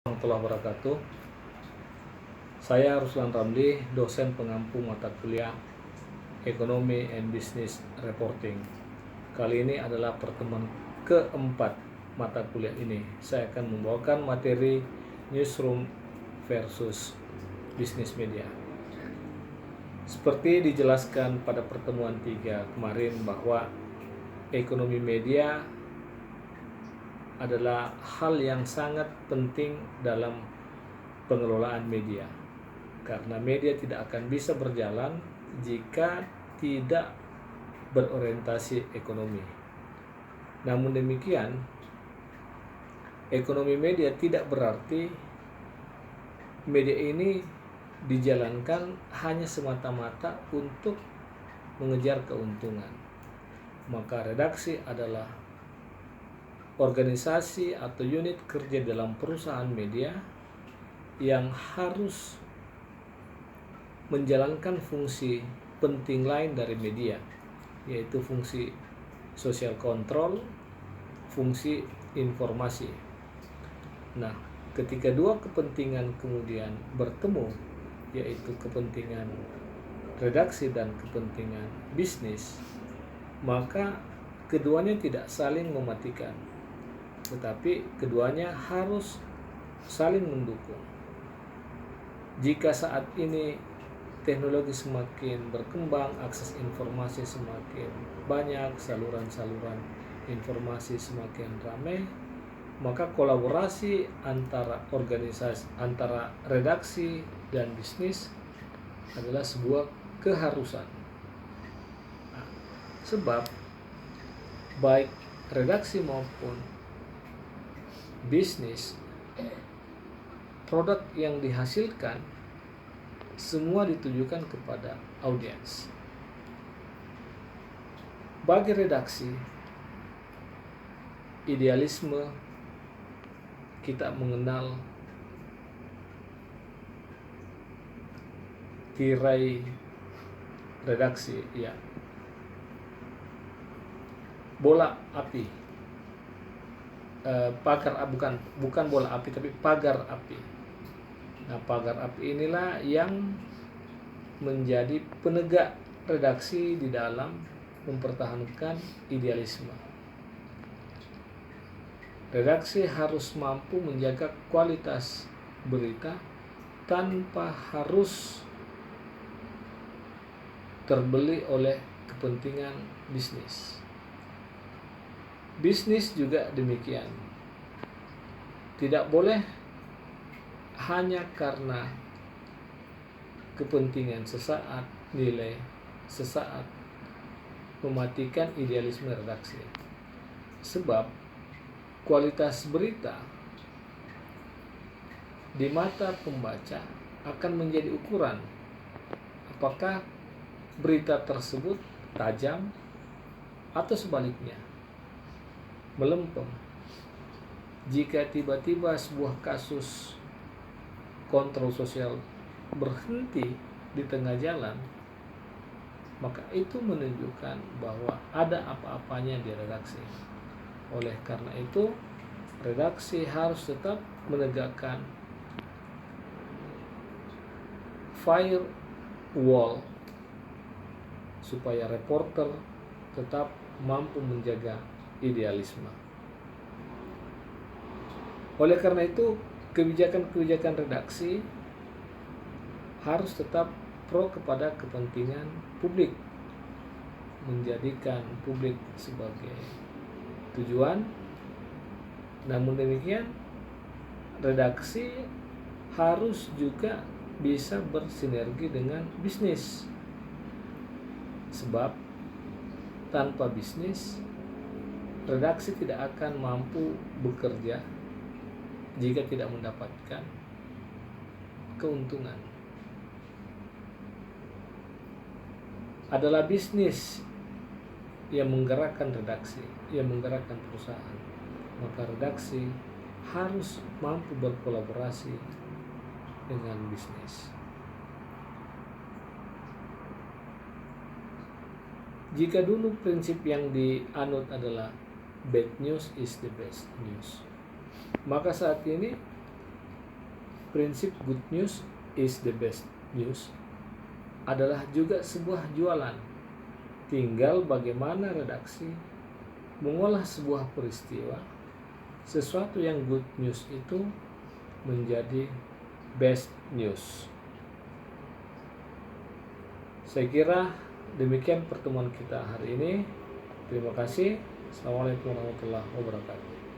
Warahmatullahi wabarakatuh. Saya Ruslan Ramli, dosen pengampu mata kuliah Ekonomi and Business Reporting. Kali ini adalah pertemuan keempat mata kuliah ini. Saya akan membawakan materi Newsroom versus Business Media. Seperti dijelaskan pada pertemuan 3 kemarin bahwa ekonomi media adalah hal yang sangat penting dalam pengelolaan media, karena media tidak akan bisa berjalan jika tidak berorientasi ekonomi. Namun demikian, ekonomi media tidak berarti media ini dijalankan hanya semata-mata untuk mengejar keuntungan. Maka redaksi adalah organisasi atau unit kerja dalam perusahaan media yang harus menjalankan fungsi penting lain dari media, yaitu fungsi social control, fungsi informasi. Nah, ketika dua kepentingan kemudian bertemu, yaitu kepentingan redaksi dan kepentingan bisnis, maka keduanya tidak saling mematikan, tetapi keduanya harus saling mendukung. Jika saat ini teknologi semakin berkembang, akses informasi semakin banyak, saluran-saluran informasi semakin ramai, maka kolaborasi antara organisasi, antara redaksi dan bisnis adalah sebuah keharusan. Nah, sebab baik redaksi maupun bisnis, produk yang dihasilkan semua ditujukan kepada audiens. Bagi redaksi, idealisme kita mengenal tirai redaksi, ya, bola api, pagar, bukan bola api tapi pagar api. Nah, pagar api inilah yang menjadi penegak redaksi di dalam mempertahankan idealisme. Redaksi harus mampu menjaga kualitas berita tanpa harus terbeli oleh kepentingan bisnis. Bisnis juga demikian. Tidak boleh hanya karena kepentingan sesaat, nilai sesaat, mematikan idealisme redaksi. Sebab kualitas berita di mata pembaca akan menjadi ukuran apakah berita tersebut tajam atau sebaliknya melempem. Jika tiba-tiba sebuah kasus kontrol sosial berhenti di tengah jalan, maka itu menunjukkan bahwa ada apa-apanya di redaksi. Oleh karena itu, redaksi harus tetap menegakkan firewall supaya reporter tetap mampu menjaga idealisme. Oleh karena itu, kebijakan-kebijakan redaksi harus tetap pro kepada kepentingan publik, menjadikan publik sebagai tujuan. Namun demikian, redaksi harus juga bisa bersinergi dengan bisnis, sebab tanpa bisnis redaksi tidak akan mampu bekerja jika tidak mendapatkan keuntungan. Adalah bisnis yang menggerakkan redaksi, yang menggerakkan perusahaan. Maka redaksi harus mampu berkolaborasi dengan bisnis. Jika dulu prinsip yang dianut adalah bad news is the best news, maka saat ini Prinsip good news is the best news adalah juga sebuah jualan. Tinggal bagaimana redaksi mengolah sebuah peristiwa, sesuatu yang good news itu menjadi best news. Saya kira demikian pertemuan kita hari ini. Terima kasih. Assalamualaikum warahmatullahi wabarakatuh.